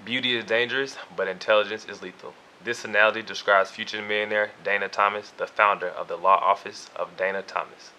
Beauty is dangerous, but intelligence is lethal. This analogy describes future millionaire Dayna Thomas, the founder of the law office of Dayna Thomas.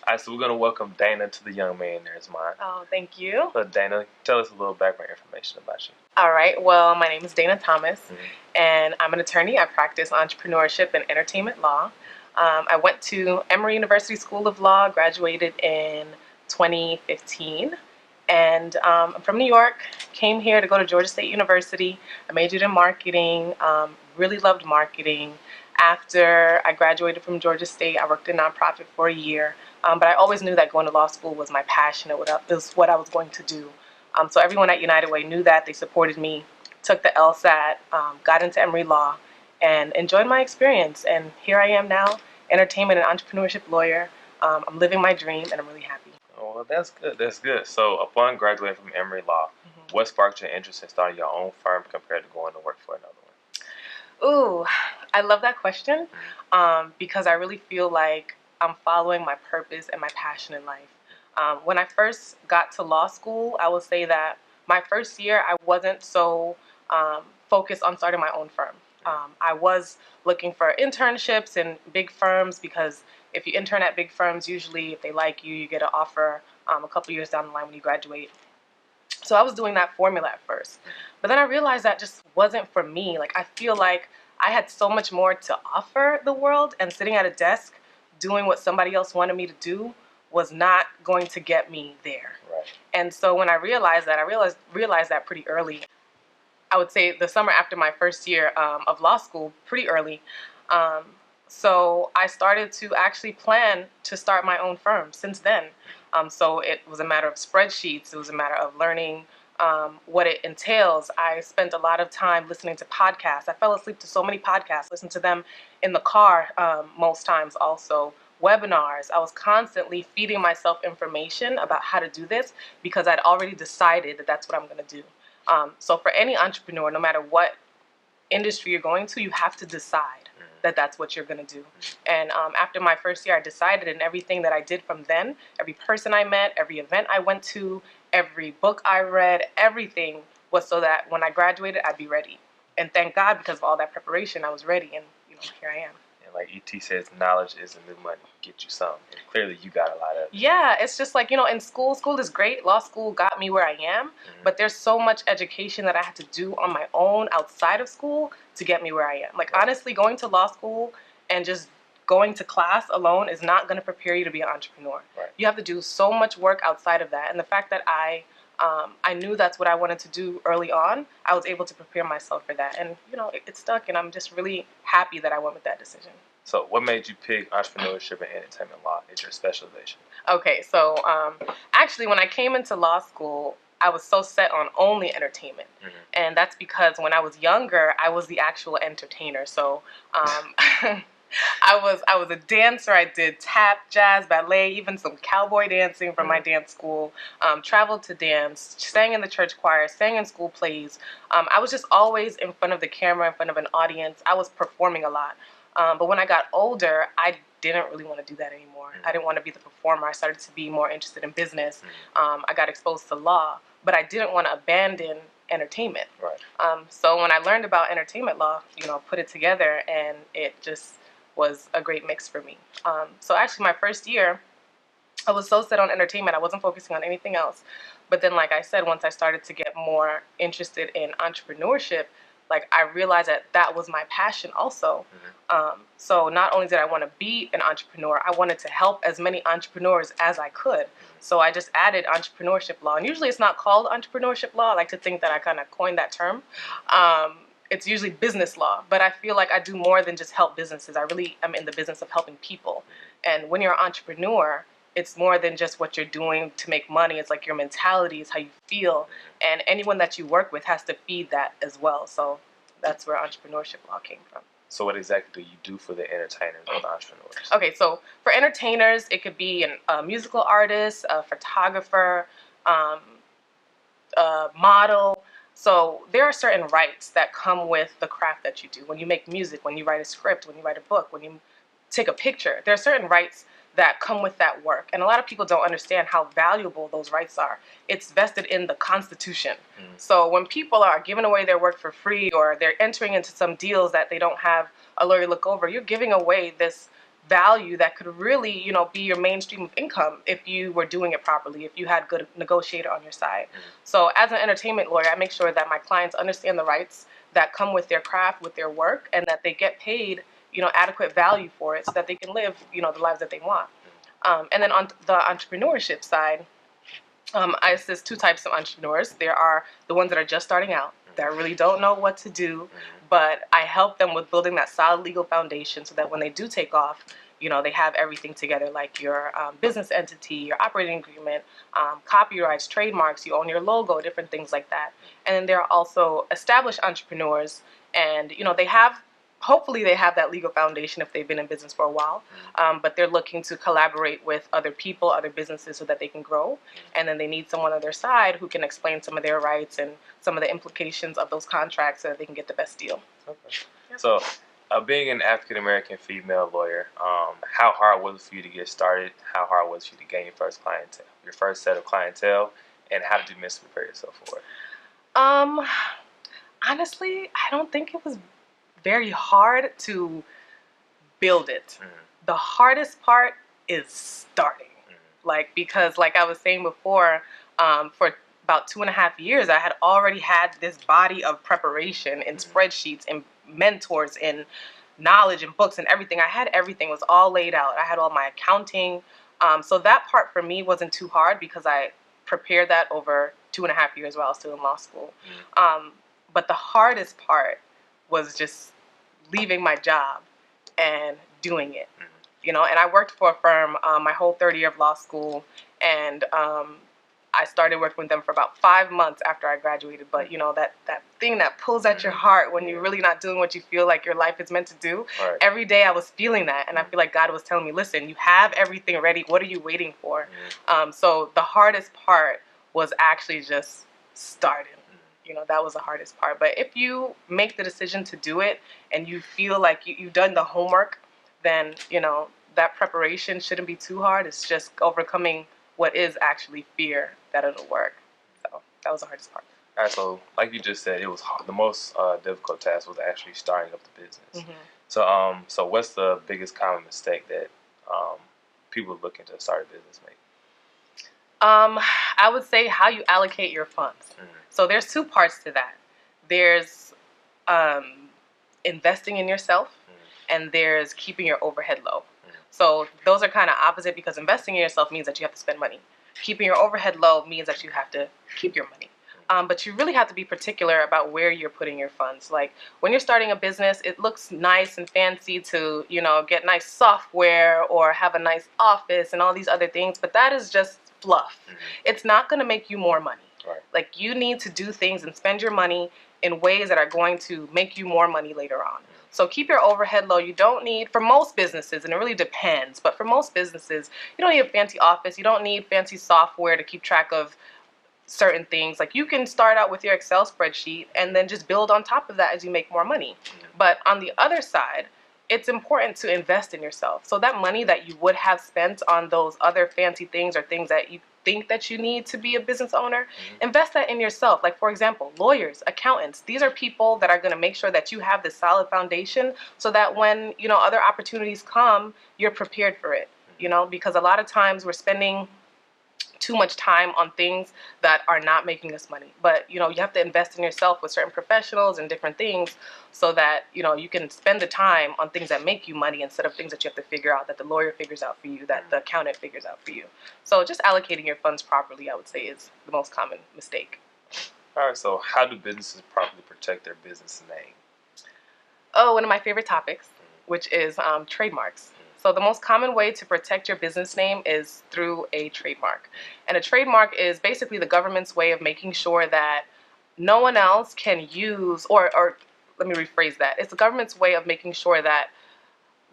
All right, so we're going to welcome Dayna to the Young Millionaire's Mind. Oh, thank you. So Dayna, tell us a little background information about you. All right. Well, my name is Dayna Thomas, and I'm an attorney. I practice entrepreneurship and entertainment law. I went to Emory University School of Law, graduated in 2015, and I'm from New York. Came here to go to Georgia State University. I majored in marketing. Really loved marketing. After I graduated from Georgia State, I worked in nonprofit for a year. But I always knew that going to law school was my passion. It was what I was going to do. So everyone at United Way knew that. They supported me, took the LSAT, got into Emory Law, and enjoyed my experience. And here I am now, entertainment and entrepreneurship lawyer. I'm living my dream, and I'm really happy. Oh, well, that's good. That's good. So upon graduating from Emory Law, what sparked your interest in starting your own firm compared to going to work for another one? Ooh, I love that question because I really feel like I'm following my purpose and my passion in life. When I first got to law school, I will say that my first year, I wasn't so focused on starting my own firm. I was looking for internships in big firms because if you intern at big firms, usually if they like you, you get an offer a couple years down the line when you graduate. So I was doing that formula at first. But then I realized that just wasn't for me. Like, I feel like I had so much more to offer the world, and sitting at a desk doing what somebody else wanted me to do was not going to get me there. Right. And so when I realized that, I realized that pretty early. I would say the summer after my first year of law school, pretty early. So I started to actually plan to start my own firm since then. So it was a matter of spreadsheets. It was a matter of learning what it entails. I spent a lot of time listening to podcasts. I fell asleep to so many podcasts, listened to them in the car most times also. Webinars. I was constantly feeding myself information about how to do this because I'd already decided that that's what I'm going to do. So for any entrepreneur, no matter what industry you're going to, you have to decide that that's what you're going to do. And after my first year, I decided, and everything that I did from then, every person I met, every event I went to, every book I read, everything was so that when I graduated, I'd be ready. And thank God, because of all that preparation, I was ready, and here I am. And like E.T. says, knowledge is the new money. Get you some. And clearly, you got a lot of it. Yeah, it's just like, in school is great. Law school got me where I am, but there's so much education that I had to do on my own outside of school to get me where I am. Like, honestly, going to law school and just going to class alone is not going to prepare you to be an entrepreneur. Right. You have to do so much work outside of that. And the fact that I knew that's what I wanted to do early on, I was able to prepare myself for that. And, it stuck, and I'm just really happy that I went with that decision. So what made you pick entrepreneurship and entertainment law as your specialization? Okay, so actually when I came into law school, I was so set on only entertainment. And that's because when I was younger, I was the actual entertainer. So I was a dancer. I did tap, jazz, ballet, even some cowboy dancing from my dance school. Traveled to dance, sang in the church choir, sang in school plays. I was just always in front of the camera, in front of an audience. I was performing a lot. But when I got older, I didn't really want to do that anymore. I didn't want to be the performer. I started to be more interested in business. I got exposed to law, but I didn't want to abandon entertainment. Right. So when I learned about entertainment law, put it together, and it just was a great mix for me. So actually my first year, I was so set on entertainment, I wasn't focusing on anything else. But then, like I said, once I started to get more interested in entrepreneurship, like, I realized that was my passion also. So not only did I want to be an entrepreneur, I wanted to help as many entrepreneurs as I could. So I just added entrepreneurship law. And usually it's not called entrepreneurship law. I like to think that I kind of coined that term. It's usually business law, but I feel like I do more than just help businesses. I really am in the business of helping people. And when you're an entrepreneur, it's more than just what you're doing to make money. It's like your mentality, is how you feel. And anyone that you work with has to feed that as well. So that's where entrepreneurship law came from. So what exactly do you do for the entertainers or the entrepreneurs? Okay, so for entertainers, it could be a musical artist, a photographer, a model. So there are certain rights that come with the craft that you do. When you make music, when you write a script, when you write a book, when you take a picture, there are certain rights that come with that work. And a lot of people don't understand how valuable those rights are. It's vested in the Constitution. So when people are giving away their work for free, or they're entering into some deals that they don't have a lawyer look over, you're giving away this value that could really, be your mainstream of income if you were doing it properly, if you had good negotiator on your side. So as an entertainment lawyer, I make sure that my clients understand the rights that come with their craft, with their work, and that they get paid, adequate value for it, so that they can live, the lives that they want. And then on the entrepreneurship side, I assist two types of entrepreneurs. There are the ones that are just starting out, that really don't know what to do, but I help them with building that solid legal foundation so that when they do take off, they have everything together, like your business entity, your operating agreement, copyrights, trademarks, you own your logo, different things like that. And then there are also established entrepreneurs, and hopefully they have that legal foundation if they've been in business for a while, but they're looking to collaborate with other people, other businesses, so that they can grow. And then they need someone on their side who can explain some of their rights and some of the implications of those contracts so that they can get the best deal. Okay. Yeah. So being an African-American female lawyer, how hard was it for you to get started? How hard was it for you to gain your first set of clientele? And how did you mentally prepare yourself for it? Honestly, I don't think it was very hard to build it. The hardest part is starting. Because like I was saying before, for about 2.5 years, I had already had this body of preparation in spreadsheets and mentors and knowledge and books and everything. I had everything, was all laid out. I had all my accounting. So that part for me wasn't too hard because I prepared that over 2.5 years while I was still in law school. But the hardest part was just leaving my job and doing it. And I worked for a firm my whole third year of law school, and I started working with them for about 5 months after I graduated. But that thing that pulls at your heart when you're really not doing what you feel like your life is meant to do. Right. Every day I was feeling that, and I feel like God was telling me, listen, you have everything ready. What are you waiting for? So the hardest part was actually just starting. That was the hardest part. But if you make the decision to do it and you feel like you've done the homework, then that preparation shouldn't be too hard. It's just overcoming what is actually fear that it'll work. So that was the hardest part. All right, so like you just said, it was the most difficult task was actually starting up the business. So what's the biggest common mistake that people looking to start a business make? I would say how you allocate your funds. So there's two parts to that. There's investing in yourself, and there's keeping your overhead low. So those are kind of opposite, because investing in yourself means that you have to spend money. Keeping your overhead low means that you have to keep your money. But you really have to be particular about where you're putting your funds. Like when you're starting a business, it looks nice and fancy to, get nice software or have a nice office and all these other things, but that is just fluff. It's not going to make you more money. Right. Like you need to do things and spend your money in ways that are going to make you more money later on. So keep your overhead low. You don't need, for most businesses, and it really depends, but for most businesses, you don't need a fancy office. You don't need fancy software to keep track of certain things. Like you can start out with your Excel spreadsheet and then just build on top of that as you make more money. But on the other side, it's important to invest in yourself. So that money that you would have spent on those other fancy things or things that you think that you need to be a business owner, invest that in yourself. Like for example, lawyers, accountants, these are people that are going to make sure that you have this solid foundation so that when, other opportunities come, you're prepared for it, because a lot of times we're spending too much time on things that are not making us money. But, you have to invest in yourself with certain professionals and different things so that, you can spend the time on things that make you money instead of things that you have to figure out, that the lawyer figures out for you, that the accountant figures out for you. So just allocating your funds properly, I would say, is the most common mistake. All right, so how do businesses properly protect their business name? Oh, one of my favorite topics, which is trademarks. So the most common way to protect your business name is through a trademark. And a trademark is basically the government's way of making sure that no one else can use, or let me rephrase that. It's the government's way of making sure that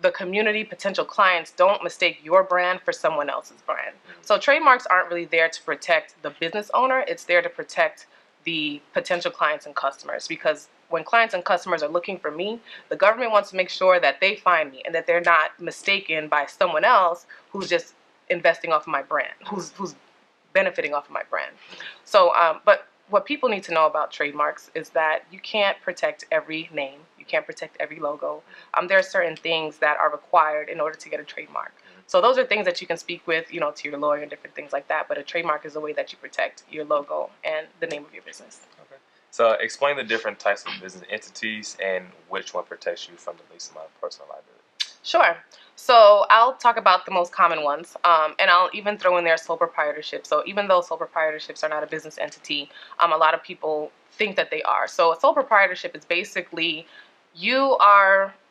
the community, potential clients, don't mistake your brand for someone else's brand. So trademarks aren't really there to protect the business owner. It's there to protect the potential clients and customers, because when clients and customers are looking for me, the government wants to make sure that they find me and that they're not mistaken by someone else who's just investing off of my brand, who's benefiting off of my brand. So, but what people need to know about trademarks is that you can't protect every name, you can't protect every logo. There are certain things that are required in order to get a trademark. So those are things that you can speak with, to your lawyer and different things like that. But a trademark is a way that you protect your logo and the name of your business. Okay. So explain the different types of business entities and which one protects you from the least amount of personal liability. Sure. So I'll talk about the most common ones, and I'll even throw in there sole proprietorship. So even though sole proprietorships are not a business entity, a lot of people think that they are. So a sole proprietorship is basically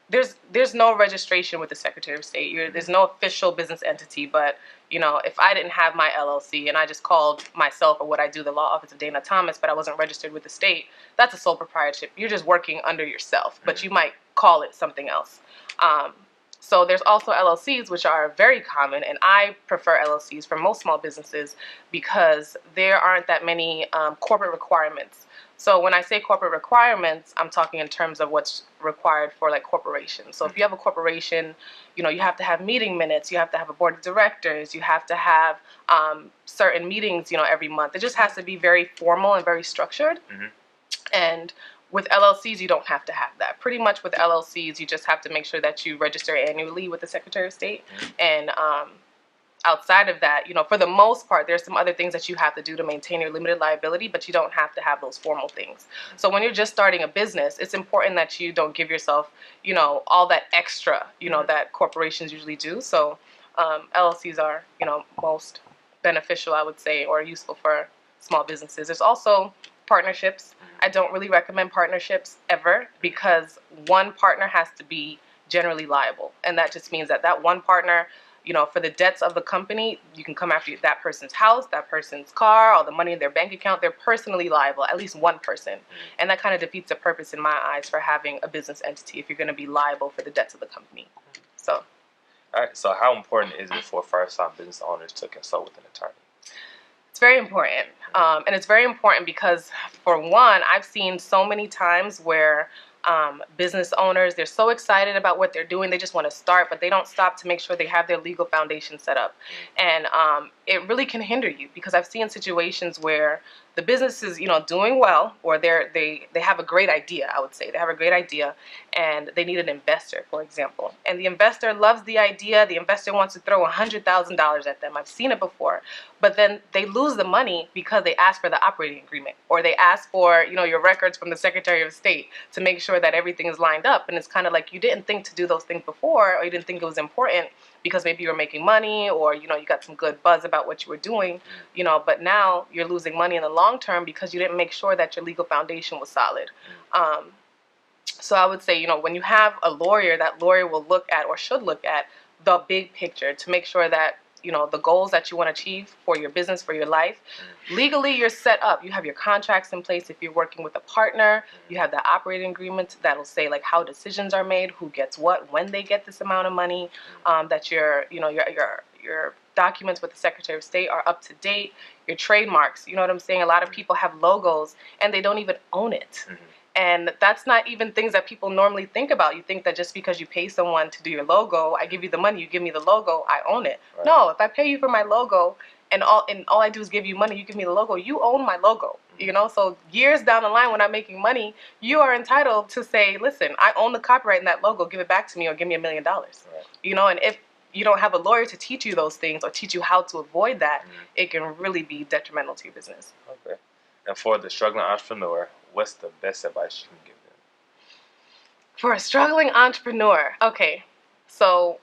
there's no registration with the Secretary of State. There's no official business entity, but if I didn't have my LLC and I just called myself, or what I do, the law office of Dayna Thomas, but I wasn't registered with the state, that's a sole proprietorship. You're just working under yourself, but you might call it something else. So there's also LLCs, which are very common, and I prefer LLCs for most small businesses because there aren't that many corporate requirements. So when I say corporate requirements, I'm talking in terms of what's required for like corporations. So if you have a corporation, you have to have meeting minutes, you have to have a board of directors, you have to have certain meetings, every month. It just has to be very formal and very structured. And with LLCs, you don't have to have that. Pretty much with LLCs, you just have to make sure that you register annually with the Secretary of State. And outside of that, for the most part, there's some other things that you have to do to maintain your limited liability, but you don't have to have those formal things. So when you're just starting a business, it's important that you don't give yourself, all that extra, that corporations usually do. So LLCs are, most beneficial, I would say, or useful for small businesses. There's also partnerships. I don't really recommend partnerships ever because one partner has to be generally liable. And that just means that one partner, for the debts of the company, you can come after that person's house, that person's car, all the money in their bank account. They're personally liable, at least one person. And that kind of defeats the purpose in my eyes for having a business entity if you're going to be liable for the debts of the company. So. All right. So how important is it for first-time business owners to consult with an attorney? It's very important. And it's very important because, for one, I've seen so many times where business owners, they're so excited about what they're doing, they just want to start, but they don't stop to make sure they have their legal foundation set up. And it really can hinder you because I've seen situations where the business is, doing well, or they have a great idea, I would say. They have a great idea, and they need an investor, for example. And the investor loves the idea. The investor wants to throw $100,000 at them. I've seen it before. But then they lose the money because they ask for the operating agreement, or they ask for, your records from the Secretary of State to make sure that everything is lined up. And it's kind of like you didn't think to do those things before, or you didn't think it was important because maybe you were making money, or, you got some good buzz about what you were doing, but now you're losing money in the long term because you didn't make sure that your legal foundation was solid. So I would say, when you have a lawyer, that lawyer will look at, or should look at, the big picture to make sure that, the goals that you want to achieve for your business, for your life, legally you're set up. You have your contracts in place if you're working with a partner. You have the operating agreement that'll say like how decisions are made, who gets what, when they get this amount of money, that your documents with the Secretary of State are up to date, your trademarks, you know what I'm saying? A lot of people have logos and they don't even own it. And that's not even things that people normally think about. You think that just because you pay someone to do your logo, I give you the money, you give me the logo, I own it. Right. No, if I pay you for my logo and all I do is give you money, you give me the logo, you own my logo. So years down the line when I'm making money, you are entitled to say, listen, I own the copyright in that logo, give it back to me or give me $1 million. Right. And if you don't have a lawyer to teach you those things or teach you how to avoid that, it can really be detrimental to your business. Okay. And for the struggling entrepreneur, what's the best advice you can give them? For a struggling entrepreneur, okay. So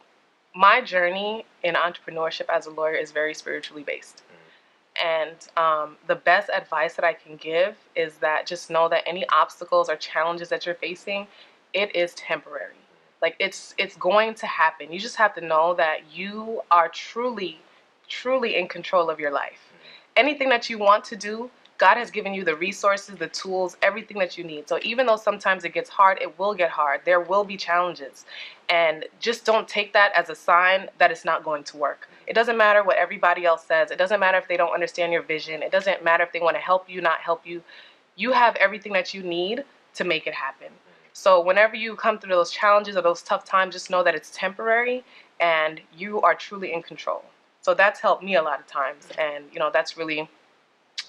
my journey in entrepreneurship as a lawyer is very spiritually based. And the best advice that I can give is that just know that any obstacles or challenges that you're facing, it is temporary. Like it's going to happen. You just have to know that you are truly, truly in control of your life. Anything that you want to do, God has given you the resources, the tools, everything that you need. So even though sometimes it gets hard, it will get hard. There will be challenges. And just don't take that as a sign that it's not going to work. It doesn't matter what everybody else says. It doesn't matter if they don't understand your vision. It doesn't matter if they want to help you, not help you. you have everything that you need to make it happen. So whenever you come through those challenges or those tough times, just know that it's temporary and you are truly in control. So that's helped me a lot of times. And, that's really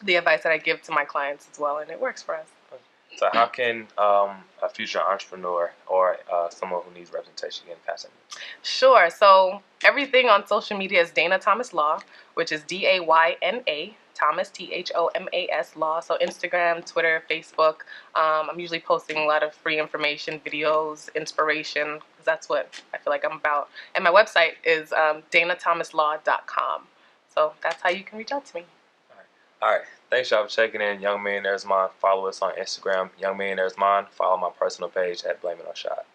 the advice that I give to my clients as well. And it works for us. So how can a future entrepreneur or someone who needs representation get in contact with you? Sure. So everything on social media is Dayna Thomas Law, which is Dayna Thomas Thomas Law. So Instagram, Twitter, Facebook. I'm usually posting a lot of free information, videos, inspiration, because that's what I feel like I'm about. And my website is DaynaThomasLaw.com. So that's how you can reach out to me. All right. Thanks, y'all, for checking in. Young Millionaire's Mind. Follow us on Instagram, Young Millionaire's Mind. Follow my personal page at Blame It on Shot.